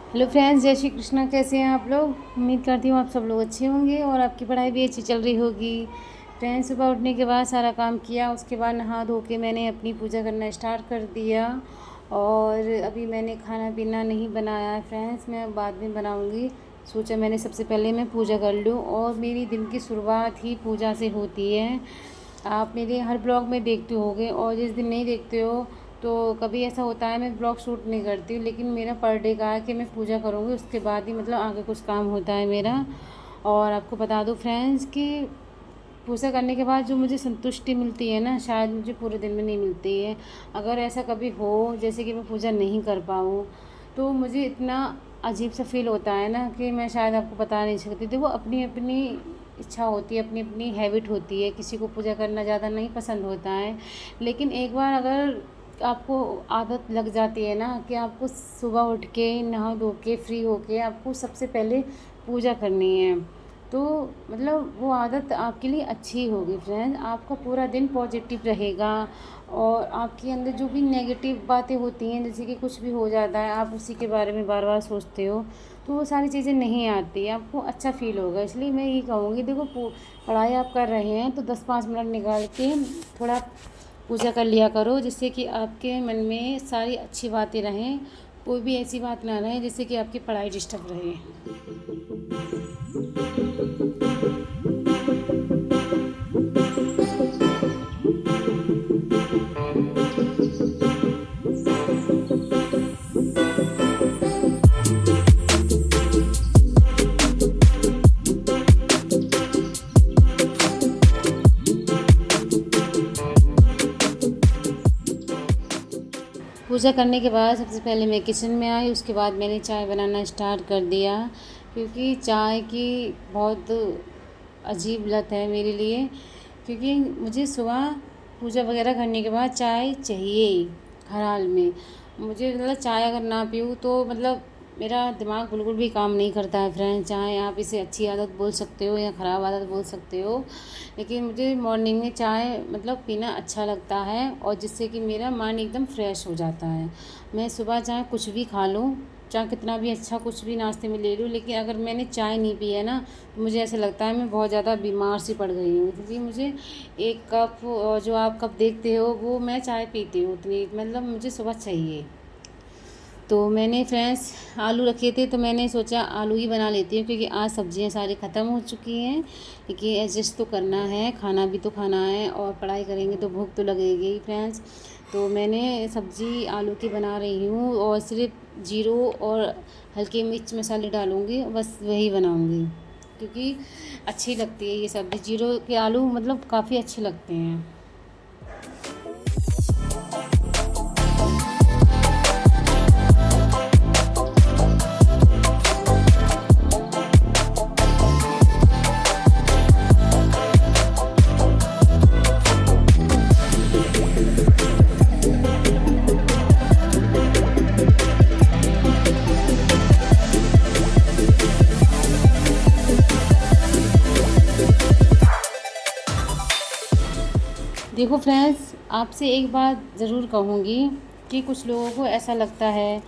Hello friends, जय श्री कृष्णा। कैसे हैं आप लोग? उम्मीद करती हूँ आप सब लोग अच्छे होंगे और आपकी पढ़ाई भी अच्छी चल रही होगी। फ्रेंड्स, सुबह उठने के बाद सारा काम किया, उसके बाद नहा धो के मैंने अपनी पूजा करना स्टार्ट कर दिया। और अभी मैंने खाना पीना नहीं बनाया है फ्रेंड्स, मैं बाद में बनाऊँगी। सोचा मैंने सबसे पहले मैं पूजा कर लूँ और मेरी दिन की शुरुआत ही पूजा से होती है। आप मेरे हर ब्लॉग में देखते होगे और जिस दिन नहीं देखते हो तो कभी ऐसा होता है मैं ब्लॉग शूट नहीं करती हूँ, लेकिन मेरा पर डे का है कि मैं पूजा करूँगी, उसके बाद ही मतलब आगे कुछ काम होता है मेरा। और आपको बता दूँ फ्रेंड्स कि पूजा करने के बाद जो मुझे संतुष्टि मिलती है ना, शायद मुझे पूरे दिन में नहीं मिलती है। अगर ऐसा कभी हो जैसे कि मैं पूजा नहीं कर पाऊँ तो मुझे इतना अजीब सा फील होता है ना कि मैं शायद आपको बता नहीं सकती। देखो, अपनी अपनी इच्छा होती है, अपनी अपनी हैबिट होती है। किसी को पूजा करना ज़्यादा नहीं पसंद होता है, लेकिन एक बार अगर आपको आदत लग जाती है ना कि आपको सुबह उठ के नहा धो के फ्री होके आपको सबसे पहले पूजा करनी है, तो मतलब वो आदत आपके लिए अच्छी होगी फ्रेंड्स। आपका पूरा दिन पॉजिटिव रहेगा और आपके अंदर जो भी नेगेटिव बातें होती हैं, जैसे कि कुछ भी हो जाता है आप उसी के बारे में बार बार सोचते हो, तो वो सारी चीज़ें नहीं आती, आपको अच्छा फ़ील होगा। इसलिए मैं यही कहूँगी, देखो पढ़ाई आप कर रहे हैं तो 10-5 मिनट निकाल के थोड़ा पूजा कर लिया करो, जिससे कि आपके मन में सारी अच्छी बातें रहें। कोई भी ऐसी बात ना रहे जिससे कि आपकी पढ़ाई डिस्टर्ब रहे। पूजा करने के बाद सबसे पहले मैं किचन में आई, उसके बाद मैंने चाय बनाना स्टार्ट कर दिया, क्योंकि चाय की बहुत अजीब लत है मेरे लिए। क्योंकि मुझे सुबह पूजा वगैरह करने के बाद चाय चाहिए ही, हर हाल में। मुझे मतलब चाय अगर ना पीऊँ तो मतलब मेरा दिमाग बिल्कुल भी काम नहीं करता है फ्रेंड्स। चाहे आप इसे अच्छी आदत बोल सकते हो या ख़राब आदत बोल सकते हो, लेकिन मुझे मॉर्निंग में चाय मतलब पीना अच्छा लगता है और जिससे कि मेरा माइंड एकदम फ्रेश हो जाता है। मैं सुबह चाहे कुछ भी खा लूँ, चाहे कितना भी अच्छा कुछ भी नाश्ते में ले लूँ, लेकिन अगर मैंने चाय नहीं पी है ना तो मुझे ऐसा लगता है मैं बहुत ज़्यादा बीमार सी पड़ गई हूँ। क्योंकि मुझे एक कप, जो आप कप देखते हो, वो मैं चाय पीती हूँ उतनी, मतलब मुझे सुबह चाहिए। तो मैंने फ्रेंड्स आलू रखे थे तो मैंने सोचा आलू ही बना लेती हूँ, क्योंकि आज सब्जियां सारी ख़त्म हो चुकी हैं। क्योंकि एडजस्ट तो करना है, खाना भी तो खाना है और पढ़ाई करेंगे तो भूख तो लगेगी ही फ्रेंड्स। तो मैंने सब्ज़ी आलू की बना रही हूँ और सिर्फ जीरो और हल्के मिर्च मसाले डालूँगी, बस वही बनाऊँगी। क्योंकि अच्छी लगती है ये सब्ज़ी, जीरो के आलू मतलब काफ़ी अच्छे लगते हैं। देखो फ्रेंड्स, आपसे एक बात ज़रूर कहूँगी कि कुछ लोगों को ऐसा लगता है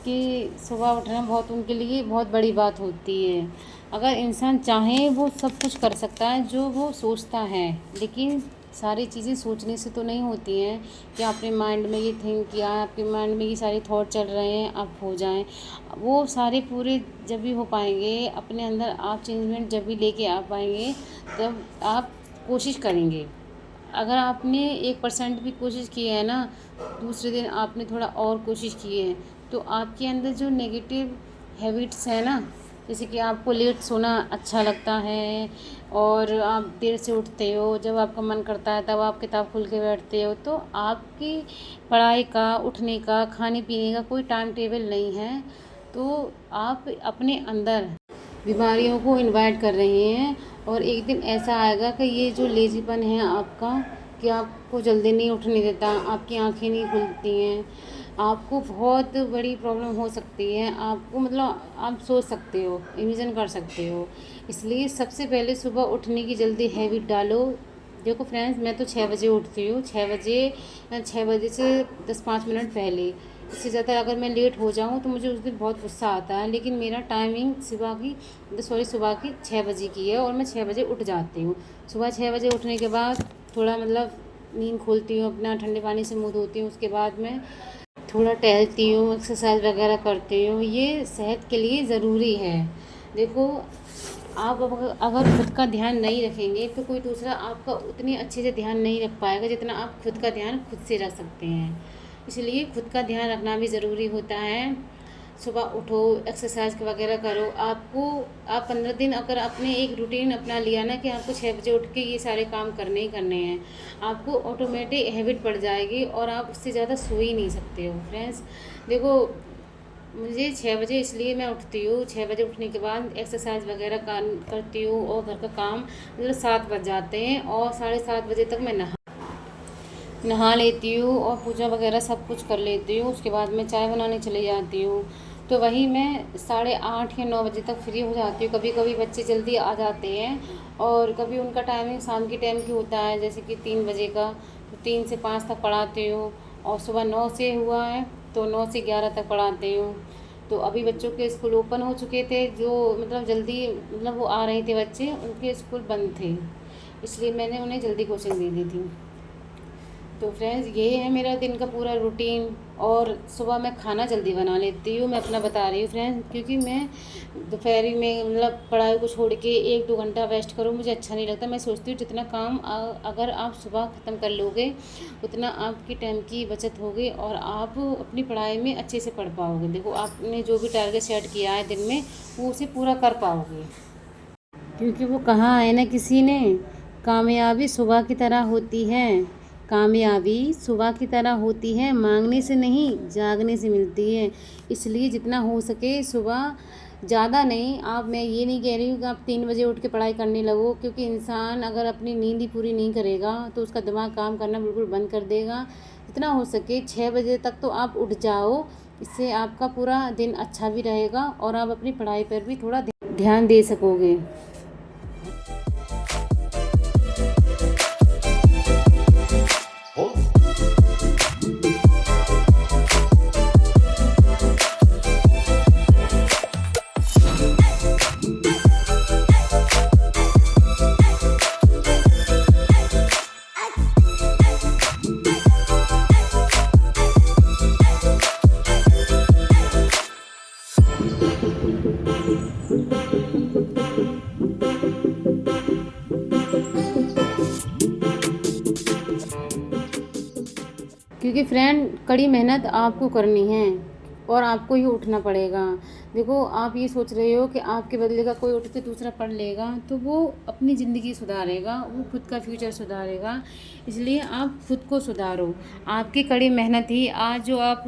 कि सुबह उठना बहुत उनके लिए बहुत बड़ी बात होती है। अगर इंसान चाहे वो सब कुछ कर सकता है जो वो सोचता है, लेकिन सारी चीज़ें सोचने से तो नहीं होती हैं कि आपने माइंड में ये थिंक किया, आपके माइंड में ये सारे थॉट चल रहे हैं, आप हो जाएं। वो सारे पूरे जब भी हो पाएंगे, अपने अंदर आप चेंजमेंट जब भी लेके आ पाएंगे, तब आप कोशिश करेंगे। अगर आपने 1% भी कोशिश की है ना, दूसरे दिन आपने थोड़ा और कोशिश की है, तो आपके अंदर जो नेगेटिव हैबिट्स है ना, जैसे कि आपको लेट सोना अच्छा लगता है और आप देर से उठते हो, जब आपका मन करता है तब आप किताब खोल के बैठते हो, तो आपकी पढ़ाई का, उठने का, खाने पीने का कोई टाइम टेबल नहीं है। तो आप अपने अंदर बीमारियों को इनवाइट कर रहे हैं और एक दिन ऐसा आएगा कि ये जो लेज़ीपन है आपका, कि आपको जल्दी नहीं उठने देता, आपकी आंखें नहीं खुलती हैं, आपको बहुत बड़ी प्रॉब्लम हो सकती है। आपको मतलब आप सोच सकते हो, इमेजिन कर सकते हो। इसलिए सबसे पहले सुबह उठने की जल्दी हैबिट डालो। देखो फ्रेंड्स, मैं तो 6 बजे उठती हूँ, 6 बजे, 6 बजे से 10-5 मिनट पहले। इससे ज़्यादा अगर मैं लेट हो जाऊँ तो मुझे उस दिन बहुत गुस्सा आता है। लेकिन मेरा टाइमिंग सुबह की 6 बजे की है और मैं 6 बजे उठ जाती हूँ। सुबह 6 बजे उठने के बाद थोड़ा मतलब नींद खोलती हूँ, अपना ठंडे पानी से मुँह धोती हूँ, उसके बाद मैं थोड़ा टहलती हूँ, एक्सरसाइज वगैरह करती हूँ। ये सेहत के लिए ज़रूरी है। देखो, आप अगर खुद का ध्यान नहीं रखेंगे तो कोई दूसरा आपका उतनी अच्छे से ध्यान नहीं रख पाएगा जितना आप खुद का ध्यान खुद से रख सकते हैं। इसलिए खुद का ध्यान रखना भी ज़रूरी होता है। सुबह उठो, एक्सरसाइज वगैरह करो। आप 15 दिन अगर आपने एक रूटीन अपना लिया ना कि आपको 6 बजे उठ के ये सारे काम करने ही करने हैं, आपको ऑटोमेटिक हैबिट पड़ जाएगी और आप उससे ज़्यादा सो ही नहीं सकते हो। फ्रेंड्स देखो, मुझे 6 बजे इसलिए मैं उठती हूँ। 6 बजे उठने के बाद एक्सरसाइज वगैरह करती हूँ और घर का काम मतलब 7 बज जाते हैं और 7:30 बजे तक मैं नहा लेती हूँ और पूजा वगैरह सब कुछ कर लेती हूँ। उसके बाद मैं चाय बनाने चली जाती हूँ। तो वही मैं 8:30 या 9 बजे तक फ्री हो जाती हूँ। कभी कभी बच्चे जल्दी आ जाते हैं और कभी उनका टाइमिंग शाम के टाइम की होता है, जैसे कि 3 बजे का, तो 3 से 5 तक पढ़ाती हूँ। और सुबह 9 से हुआ है तो 9 से 11 तक पढ़ाती हूँ। तो अभी बच्चों के स्कूल ओपन हो चुके थे, जो मतलब जल्दी मतलब वो आ रहे थे बच्चे, उनके स्कूल बंद थे, इसलिए मैंने उन्हें जल्दी कोचिंग दे दी थी। तो फ्रेंड्स ये है मेरा दिन का पूरा रूटीन। और सुबह मैं खाना जल्दी बना लेती हूँ, मैं अपना बता रही हूँ फ्रेंड्स, क्योंकि मैं दोपहर में मतलब पढ़ाई को छोड़ के 1-2 घंटा वेस्ट करूँ, मुझे अच्छा नहीं लगता। मैं सोचती हूँ जितना काम अगर आप सुबह ख़त्म कर लोगे उतना आपकी टाइम की बचत होगी और आप अपनी पढ़ाई में अच्छे से पढ़ पाओगे। देखो, आपने जो भी टारगेट सेट किया है दिन में वो उसे पूरा कर पाओगे, क्योंकि वो कहा है ना किसी ने, कामयाबी सुबह की तरह होती है। कामयाबी सुबह की तरह होती है, मांगने से नहीं जागने से मिलती है। इसलिए जितना हो सके सुबह, ज़्यादा नहीं, मैं ये नहीं कह रही हूँ कि आप 3 बजे उठ के पढ़ाई करने लगो, क्योंकि इंसान अगर अपनी नींद ही पूरी नहीं करेगा तो उसका दिमाग काम करना बिल्कुल बंद कर देगा। जितना हो सके 6 बजे तक तो आप उठ जाओ, इससे आपका पूरा दिन अच्छा भी रहेगा और आप अपनी पढ़ाई पर भी थोड़ा ध्यान दे सकोगे। क्योंकि फ्रेंड कड़ी मेहनत आपको करनी है और आपको ही उठना पड़ेगा। देखो, आप ये सोच रहे हो कि आपके बदले का कोई उठ के दूसरा पढ़ लेगा तो वो अपनी ज़िंदगी सुधारेगा, वो खुद का फ्यूचर सुधारेगा। इसलिए आप खुद को सुधारो। आपकी कड़ी मेहनत ही आज जो आप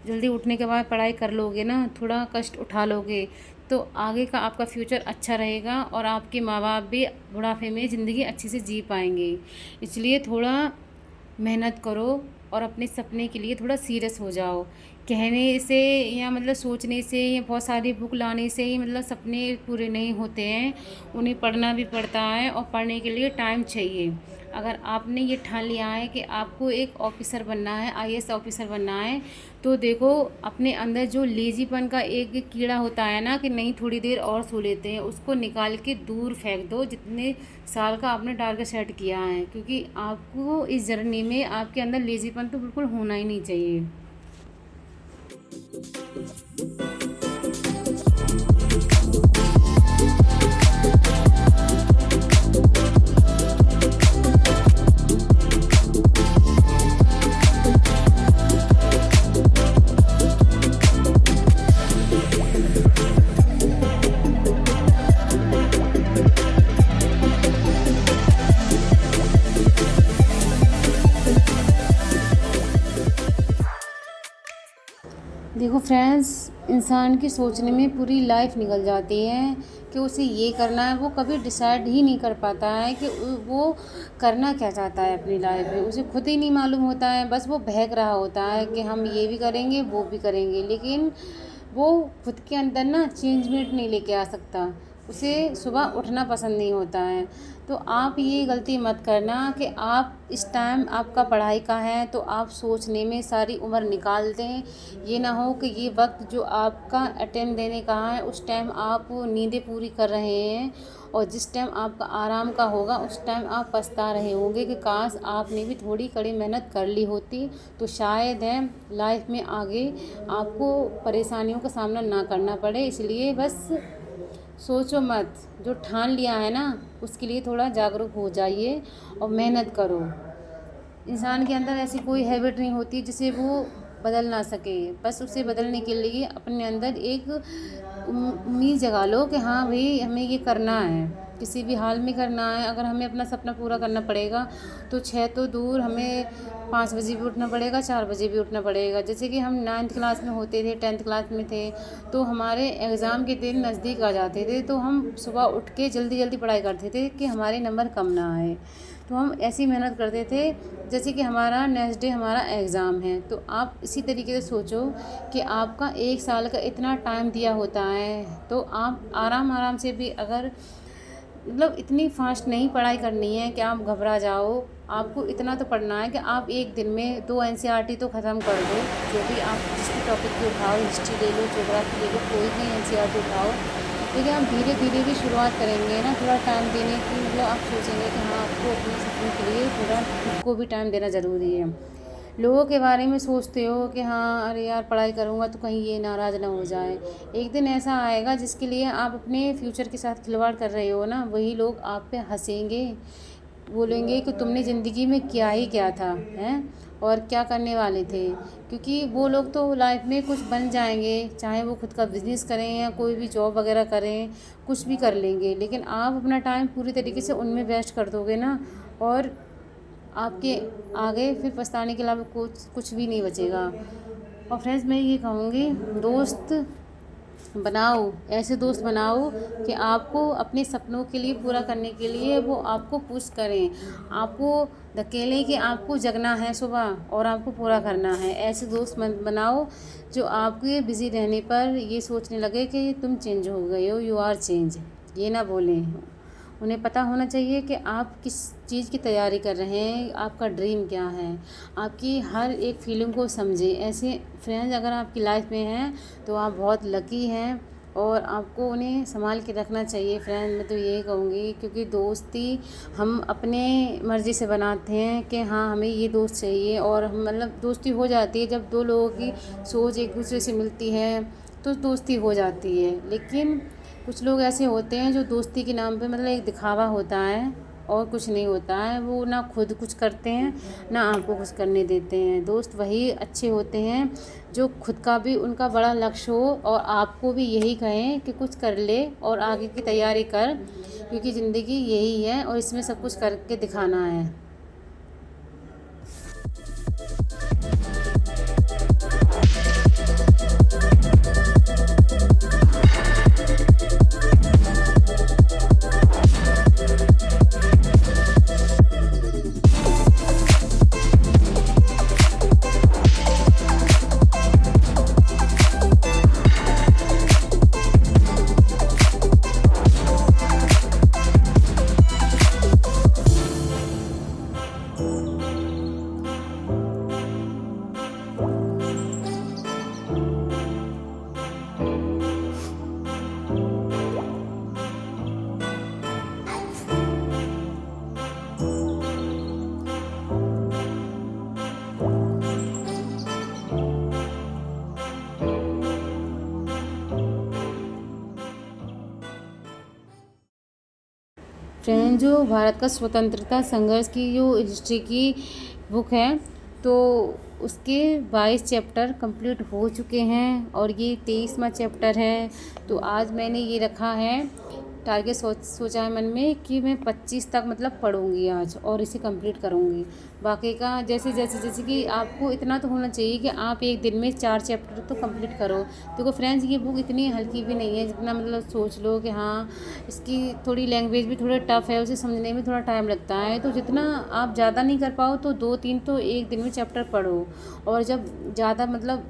जल्दी उठने के बाद पढ़ाई कर लोगे ना, थोड़ा कष्ट उठा लोगे, तो आगे का आपका फ्यूचर अच्छा रहेगा और आपके माँ बाप भी बुढ़ापे में ज़िंदगी अच्छे से जी पाएंगे। इसलिए थोड़ा मेहनत करो और अपने सपने के लिए थोड़ा सीरियस हो जाओ। कहने से या मतलब सोचने से या बहुत सारी बुक लाने से ही मतलब सपने पूरे नहीं होते हैं, उन्हें पढ़ना भी पड़ता है और पढ़ने के लिए टाइम चाहिए। अगर आपने ये ठान लिया है कि आपको एक ऑफिसर बनना है, आईएएस ऑफिसर बनना है, तो देखो, अपने अंदर जो लेजीपन का एक कीड़ा होता है ना कि नहीं थोड़ी देर और सो लेते हैं, उसको निकाल के दूर फेंक दो जितने साल का आपने टारगेट सेट किया है, क्योंकि आपको इस जर्नी में आपके अंदर लेजीपन तो बिल्कुल होना ही नहीं चाहिए। देखो फ्रेंड्स, इंसान की सोचने में पूरी लाइफ निकल जाती है कि उसे ये करना है। वो कभी डिसाइड ही नहीं कर पाता है कि वो करना क्या चाहता है अपनी लाइफ में, उसे खुद ही नहीं मालूम होता है। बस वो बहक रहा होता है कि हम ये भी करेंगे वो भी करेंगे, लेकिन वो खुद के अंदर ना चेंजमेंट नहीं लेके आ सकता। उसे सुबह उठना पसंद नहीं होता है। तो आप ये गलती मत करना कि आप इस टाइम आपका पढ़ाई का है तो आप सोचने में सारी उम्र निकाल दें। ये ना हो कि ये वक्त जो आपका अटेम्प्ट देने का है उस टाइम आप नींदें पूरी कर रहे हैं, और जिस टाइम आपका आराम का होगा उस टाइम आप पछता रहे होंगे कि काश आपने भी थोड़ी कड़ी मेहनत कर ली होती, तो शायद है लाइफ में आगे आपको परेशानियों का सामना ना करना पड़े। इसलिए बस सोचो मत, जो ठान लिया है ना उसके लिए थोड़ा जागरूक हो जाइए और मेहनत करो। इंसान के अंदर ऐसी कोई हैबिट नहीं होती जिसे वो बदल ना सके। बस उसे बदलने के लिए अपने अंदर एक उम्मीद जगा लो कि हाँ भाई हमें ये करना है, किसी भी हाल में करना है। अगर हमें अपना सपना पूरा करना पड़ेगा तो 6 तो दूर, हमें 5 बजे भी उठना पड़ेगा, 4 बजे भी उठना पड़ेगा। जैसे कि हम 9th क्लास में होते थे, 10th क्लास में थे, तो हमारे एग्ज़ाम के दिन नज़दीक आ जाते थे तो हम सुबह उठ के जल्दी जल्दी पढ़ाई करते थे कि हमारे नंबर कम ना आए। तो हम ऐसी मेहनत करते थे जैसे कि हमारा नेक्स्ट डे हमारा एग्ज़ाम है। तो आप इसी तरीके से सोचो कि आपका 1 साल का इतना टाइम दिया होता है, तो आप आराम आराम से भी अगर मतलब इतनी फास्ट नहीं पढ़ाई करनी है कि आप घबरा जाओ। आपको इतना तो पढ़ना है कि आप एक दिन में 2 एनसीईआरटी तो ख़त्म कर दो। जो भी आप जिस भी टॉपिक की उठाओ, हिस्ट्री ले लो, ज्योग्राफी ले लो, कोई भी एनसीईआरटी उठाओ। देखिए आप धीरे धीरे भी शुरुआत करेंगे ना, थोड़ा टाइम देने की, मतलब आप सोचेंगे कि हाँ आपको अपने सपने के लिए थोड़ा खुद को भी टाइम देना ज़रूरी है। लोगों के बारे में सोचते हो कि हाँ अरे यार पढ़ाई करूँगा तो कहीं ये नाराज़ ना हो जाए। एक दिन ऐसा आएगा जिसके लिए आप अपने फ्यूचर के साथ खिलवाड़ कर रहे हो ना, वही लोग आप पे हंसेंगे, बोलेंगे कि तुमने ज़िंदगी में किया ही क्या था, हैं और क्या करने वाले थे। क्योंकि वो लोग तो लाइफ में कुछ बन जाएंगे, चाहे वो खुद का बिज़नेस करें या कोई भी जॉब वगैरह करें, कुछ भी कर लेंगे। लेकिन आप अपना टाइम पूरी तरीके से उनमें वेस्ट कर दोगे ना, और आपके आगे फिर पछताने के अलावा कुछ भी नहीं बचेगा। और फ्रेंड्स मैं ये कहूँगी, दोस्त बनाओ, ऐसे दोस्त बनाओ कि आपको अपने सपनों के लिए पूरा करने के लिए वो आपको पुश करें, आपको धकेलें कि आपको जगना है सुबह और आपको पूरा करना है। ऐसे दोस्त बनाओ जो आपके बिज़ी रहने पर ये सोचने लगे कि तुम चेंज हो गए हो, यू आर चेंज, ये ना बोलें। उन्हें पता होना चाहिए कि आप किस चीज़ की तैयारी कर रहे हैं, आपका ड्रीम क्या है, आपकी हर एक फीलिंग को समझें। ऐसे फ्रेंड्स अगर आपकी लाइफ में हैं तो आप बहुत लकी हैं और आपको उन्हें संभाल के रखना चाहिए। फ्रेंड मैं तो यही कहूँगी, क्योंकि दोस्ती हम अपने मर्ज़ी से बनाते हैं कि हाँ हमें ये दोस्त चाहिए, और मतलब दोस्ती हो जाती है जब 2 लोगों की सोच एक दूसरे से मिलती है तो दोस्ती हो जाती है। लेकिन कुछ लोग ऐसे होते हैं जो दोस्ती के नाम पे मतलब एक दिखावा होता है और कुछ नहीं होता है। वो ना खुद कुछ करते हैं ना आपको कुछ करने देते हैं। दोस्त वही अच्छे होते हैं जो खुद का भी उनका बड़ा लक्ष्य हो और आपको भी यही कहें कि कुछ कर ले और आगे की तैयारी कर, क्योंकि ज़िंदगी यही है और इसमें सब कुछ करके दिखाना है। फ्रेंड जो भारत का स्वतंत्रता संघर्ष की जो हिस्ट्री की बुक है, तो उसके 22 चैप्टर कंप्लीट हो चुके हैं और ये 23वां चैप्टर है। तो आज मैंने ये रखा है टारगेट, सोचा है मन में कि मैं 25 तक मतलब पढ़ूंगी आज और इसे कंप्लीट करूंगी। बाकी का जैसे कि आपको इतना तो होना चाहिए कि आप एक दिन में 4 चैप्टर तो कंप्लीट करो। देखो फ्रेंड्स ये बुक इतनी हल्की भी नहीं है जितना मतलब सोच लो कि हाँ इसकी थोड़ी लैंग्वेज भी थोड़ा टफ है, उसे समझने में थोड़ा टाइम लगता है। तो जितना आप ज़्यादा नहीं कर पाओ तो 2-3 तो एक दिन में चैप्टर पढ़ो, और जब ज़्यादा मतलब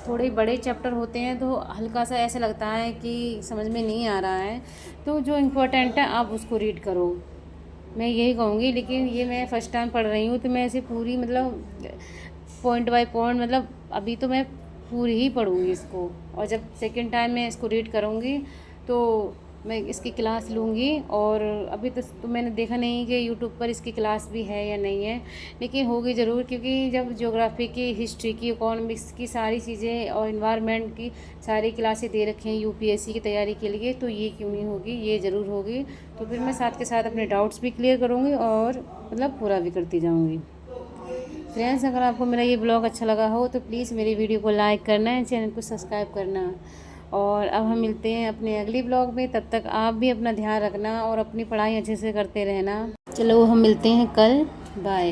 थोड़े बड़े चैप्टर होते हैं तो हल्का सा ऐसा लगता है कि समझ में नहीं आ रहा है, तो जो इम्पोर्टेंट है आप उसको रीड करो, मैं यही कहूँगी। लेकिन ये मैं फ़र्स्ट टाइम पढ़ रही हूँ तो मैं ऐसे पूरी मतलब पॉइंट बाय पॉइंट मतलब अभी तो मैं पूरी ही पढ़ूँगी इसको, और जब सेकंड टाइम मैं इसको रीड करूँगी तो मैं इसकी क्लास लूँगी। और अभी तो मैंने देखा नहीं कि यूट्यूब पर इसकी क्लास भी है या नहीं है, लेकिन होगी ज़रूर, क्योंकि जब ज्योग्राफी की, हिस्ट्री की, इकोनॉमिक्स की सारी चीज़ें और इन्वायरमेंट की सारी क्लासें दे रखी हैं यूपीएससी की तैयारी के लिए, तो ये क्यों नहीं होगी, ये ज़रूर होगी। तो फिर मैं साथ के साथ अपने डाउट्स भी क्लियर करूँगी और मतलब पूरा भी करती जाऊँगी। फ्रेंड्स, अगर आपको मेरा ये ब्लॉग अच्छा लगा हो तो प्लीज़ मेरी वीडियो को लाइक करना है, चैनल को सब्सक्राइब करना। और अब हम मिलते हैं अपने अगली ब्लॉग में, तब तक आप भी अपना ध्यान रखना और अपनी पढ़ाई अच्छे से करते रहना। चलो हम मिलते हैं कल, बाय।